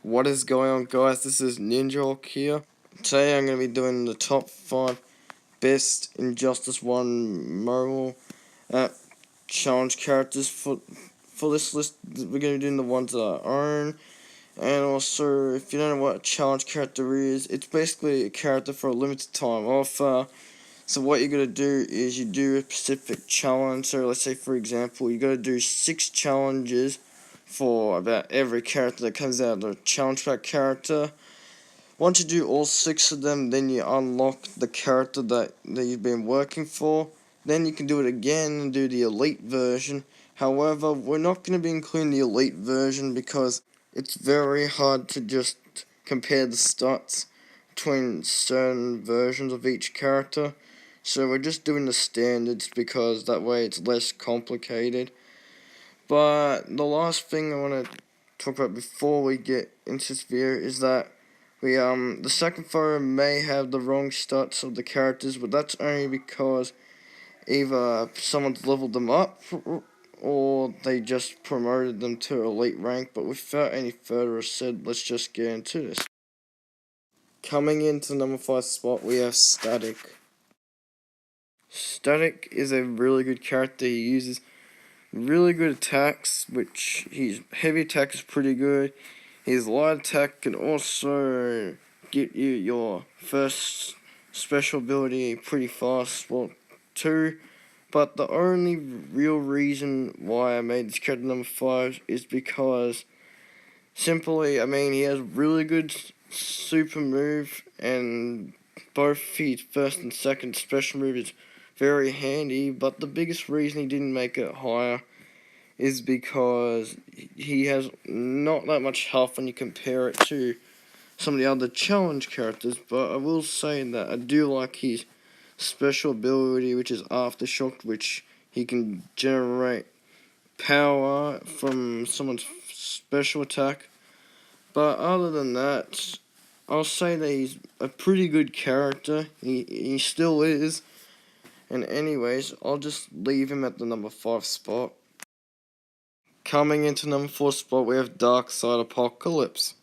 What is going on, guys? This is Ninja here. Today I'm going to be doing the top 5 best Injustice 1 mobile challenge characters for this list. We're going to be doing the ones that I own. And also, if you don't know what a challenge character is, it's basically a character for a limited time offer. So what you're going to do is you do a specific challenge. So let's say, for example, you got to do 6 challenges for about every character that comes out of the challenge pack character. Once you do all 6 of them, then you unlock the character that you've been working for. Then you can do it again and do the elite version. However, we're not going to be including the elite version because it's very hard to just compare the stats between certain versions of each character. So we're just doing the standards because that way it's less complicated. But the last thing I want to talk about before we get into this video is that the second photo may have the wrong stats of the characters, but that's only because either someone's leveled them up or they just promoted them to elite rank. But without any further said, let's just get into this. Coming into number 5 spot, we have Static. Static is a really good character. He uses really good attacks, which his heavy attack is pretty good. His light attack can also get you your first special ability pretty fast, well, too. But the only real reason why I made this character number 5 is because simply, he has really good super move, and both his first and second special move is very handy, but the biggest reason he didn't make it higher is because he has not that much health when you compare it to some of the other challenge characters. But I will say that I do like his special ability, which is Aftershock, which he can generate power from someone's special attack. But other than that, I'll say that he's a pretty good character. He still is. And anyways, I'll just leave him at the number 5 spot. Coming into number 4 spot, we have Darkside Apocalypse.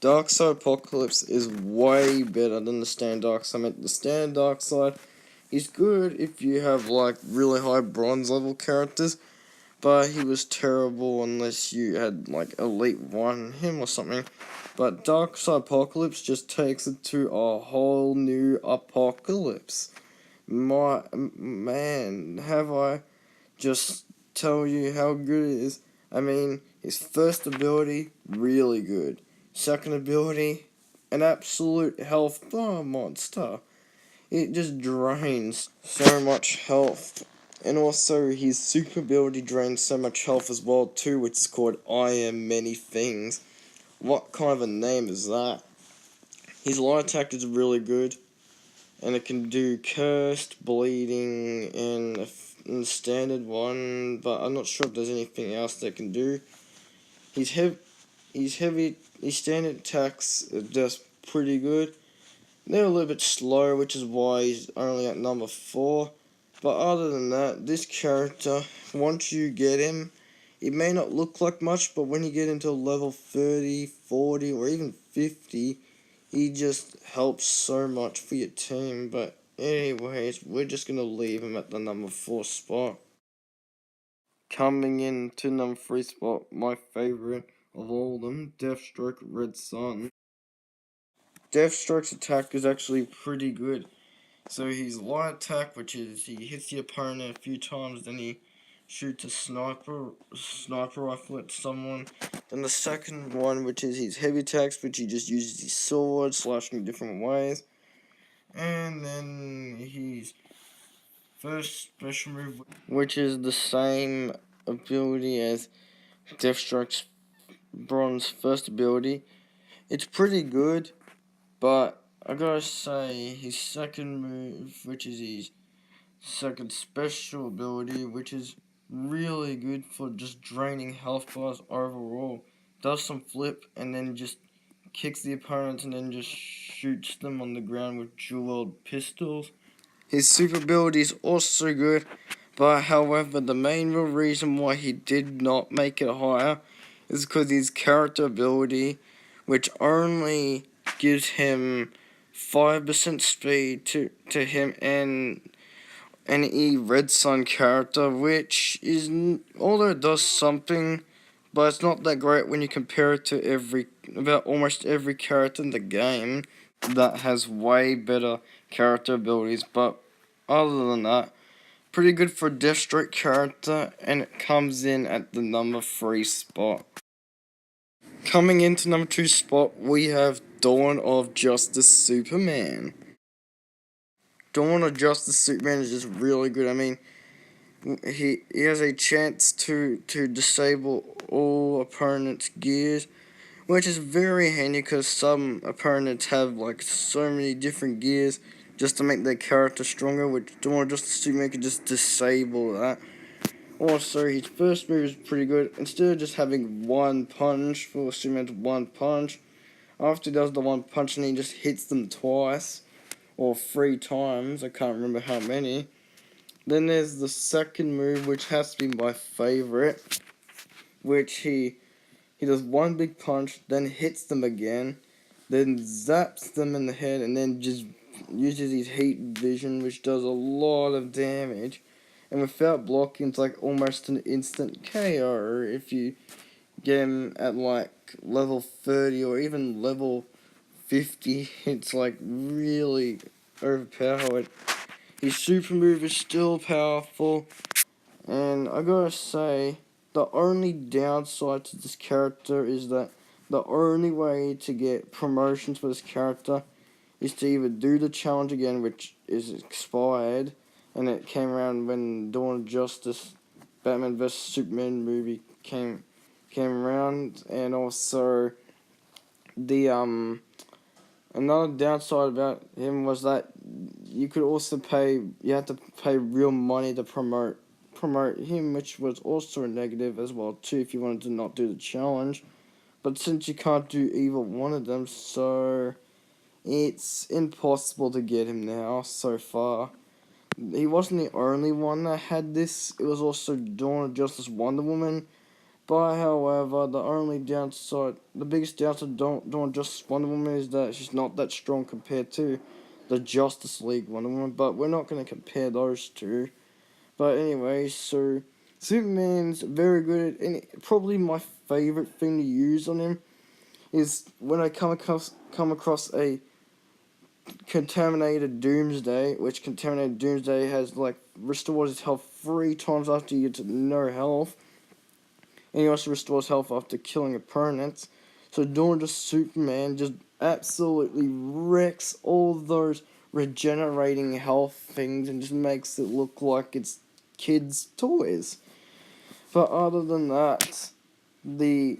Darkside Apocalypse is way better than the standard Darkside. The standard Darkside is good if you have like really high bronze level characters, but he was terrible unless you had like Elite 1 him or something. But Darkside Apocalypse just takes it to a whole new apocalypse. Man, have I just tell you how good it is. His first ability, really good. Second ability, an absolute health monster. It just drains so much health. And also, his super ability drains so much health as well too, which is called I Am Many Things. What kind of a name is that? His light attack is really good, and it can do cursed, bleeding, and the standard one, but I'm not sure if there's anything else that can do. His standard attacks are just pretty good. They're a little bit slow, which is why he's only at number 4. But other than that, this character, once you get him, it may not look like much, but when you get into level 30, 40, or even 50, he just helps so much for your team. But anyways, we're just going to leave him at the number 4 spot. Coming in to number 3 spot, my favorite of all of them, Deathstroke Red Sun. Deathstroke's attack is actually pretty good. So his light attack, which is he hits the opponent a few times, then he shoots a sniper rifle at someone. Then the second one, which is his heavy attacks, which he just uses his sword, slashing different ways. And then his first special move, which is the same ability as Deathstroke's bronze first ability. It's pretty good, but I gotta say his second move, which is his second special ability, which is really good for just draining health bars overall, does some flip and then just kicks the opponents and then just shoots them on the ground with dual-wielded pistols. His super ability is also good, but however, the main real reason why he did not make it higher is because his character ability, which only gives him 5% speed to him and any Red Sun character, which is, although it does something, but it's not that great when you compare it to about almost every character in the game that has way better character abilities. But other than that, pretty good for Deathstroke character, and it comes in at the number 3 spot. Coming into number 2 spot, we have Dawn of Justice Superman. Dawn of Justice Superman is just really good. I mean, he has a chance to disable all opponents' gears, which is very handy because some opponents have like so many different gears just to make their character stronger, which Dawn of Justice Superman can just disable that. Also, his first move is pretty good. Instead of just having one punch for Superman's one punch, after he does the one punch and he just hits them twice or 3 times, I can't remember how many. Then there's the second move, which has to be my favorite, which he does one big punch, then hits them again, then zaps them in the head, and then just uses his heat vision, which does a lot of damage. And without blocking, it's like almost an instant KO if you get him at like level 30 or even level 50. It's like really overpowered. His super move is still powerful, and I gotta say, the only downside to this character is that the only way to get promotions for this character is to either do the challenge again, which is expired, and it came around when Dawn of Justice, Batman vs Superman movie came around, and also the another downside about him was that you had to pay real money to promote him, which was also a negative as well too if you wanted to not do the challenge. But since you can't do either one of them, so it's impossible to get him now so far. He wasn't the only one that had this. It was also Dawn of Justice Wonder Woman. But however, the biggest downside of Dawn of Justice Wonder Woman is that she's not that strong compared to the Justice League Wonder Woman. But we're not going to compare those two. But anyway, so Superman's very good, and probably my favorite thing to use on him is when I come across a Contaminated Doomsday, which Contaminated Doomsday has like restores his health 3 times after you get to no health, and he also restores health after killing opponents. So Dawn of Superman just absolutely wrecks all those regenerating health things and just makes it look like it's kids' toys. But other than that, the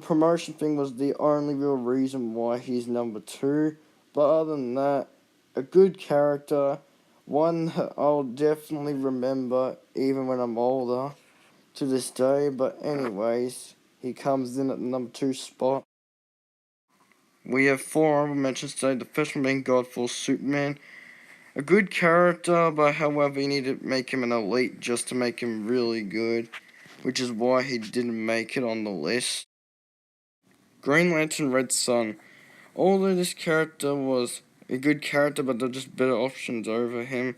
promotion thing was the only real reason why he's number 2. But other than that, a good character, one that I'll definitely remember even when I'm older to this day. But anyways, he comes in at the number 2 spot. We have 4 honorable mentions today. The first one being Godfall Superman. A good character, but however you need to make him an elite just to make him really good, which is why he didn't make it on the list. Green Lantern Red Sun. Although this character was a good character, but there are just better options over him,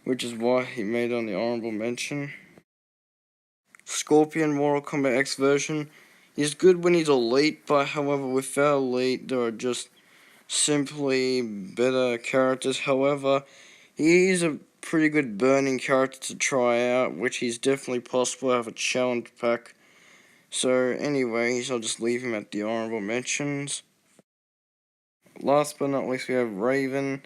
which is why he made it on the honorable mention. Scorpion Mortal Kombat X version. He's good when he's elite, but however without elite, there are just simply better characters. However, he is a pretty good burning character to try out, which he's definitely possible to have a challenge pack. So anyways, I'll just leave him at the honorable mentions. Last but not least, we have Raven,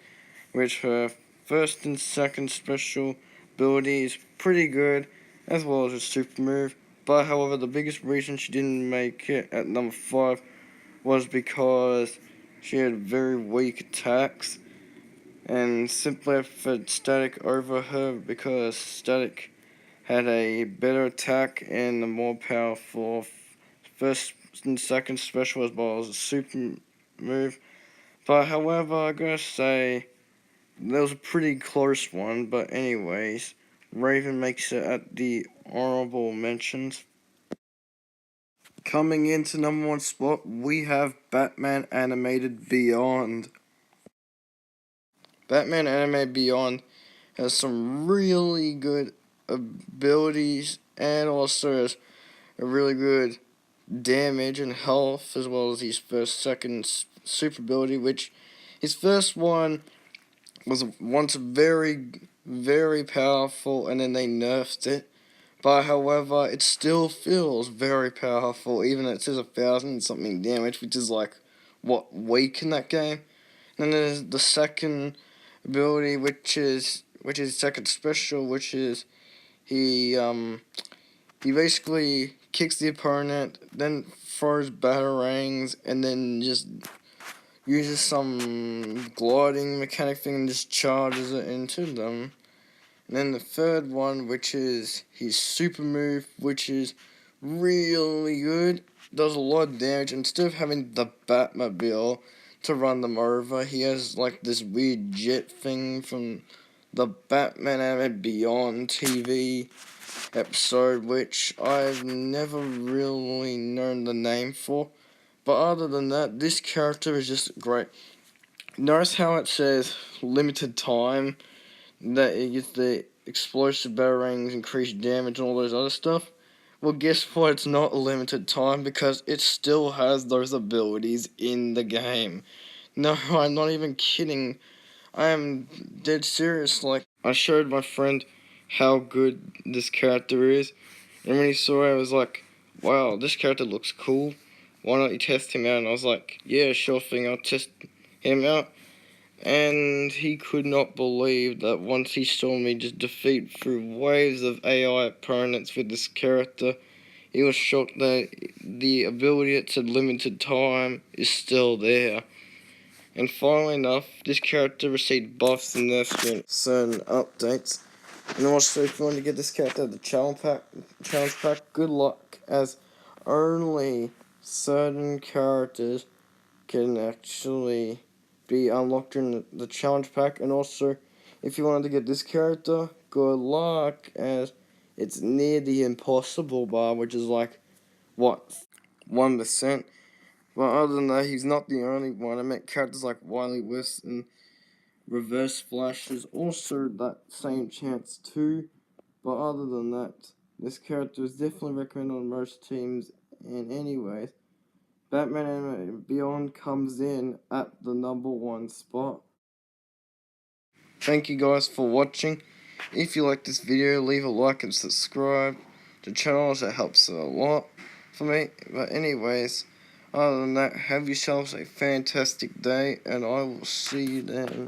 which her first and second special ability is pretty good, as well as her super move. But however, the biggest reason she didn't make it at number 5 was because she had very weak attacks, and simply preferred Static over her because Static had a better attack and a more powerful first and second special as well as a super move. But however, I gotta say, that was a pretty close one. But anyways, Raven makes it at the honorable mentions. Coming into number 1 spot, we have Batman Animated Beyond. Batman Animated Beyond has some really good abilities and also has a really good damage and health, as well as his second super ability, which his first one was once very, very powerful, and then they nerfed it. But however, it still feels very powerful, even though it says 1,000 something damage, which is like what weak in that game. And then there's the second ability, which is second special, which is he basically kicks the opponent, then throws batarangs, and then just uses some gliding mechanic thing and just charges it into them. And then the third one, which is his super move, which is really good, does a lot of damage. Instead of having the Batmobile to run them over, he has like this weird jet thing from the Batman and Beyond TV episode, which I've never really known the name for. But other than that, this character is just great. Notice how it says limited time, that it gets the explosive batarangs, increased damage, and all those other stuff. Well, guess what? It's not a limited time because it still has those abilities in the game. No, I'm not even kidding. I am dead serious. Like, I showed my friend how good this character is, and when he saw it, I was like, wow, this character looks cool. Why not you test him out? And I was like, yeah, sure thing, I'll test him out. And he could not believe that once he saw me just defeat through waves of AI opponents with this character, he was shocked that the ability that said limited time is still there. And funnily enough, this character received buffs and nerfs during certain updates. And also, if you want to get this character the challenge pack, good luck, as only certain characters can actually be unlocked in the challenge pack. And also, if you wanted to get this character, good luck, as it's near the impossible bar, which is like, what, 1%. But other than that, he's not the only one. I met characters like Wily West and Reverse Flash is also that same chance too. But other than that, this character is definitely recommended on most teams. And anyways, Batman and Beyond comes in at the number 1 spot. Thank you guys for watching. If you like this video, leave a like and subscribe to the channel, as it helps a lot for me. But anyways, other than that, have yourselves a fantastic day, and I will see you then.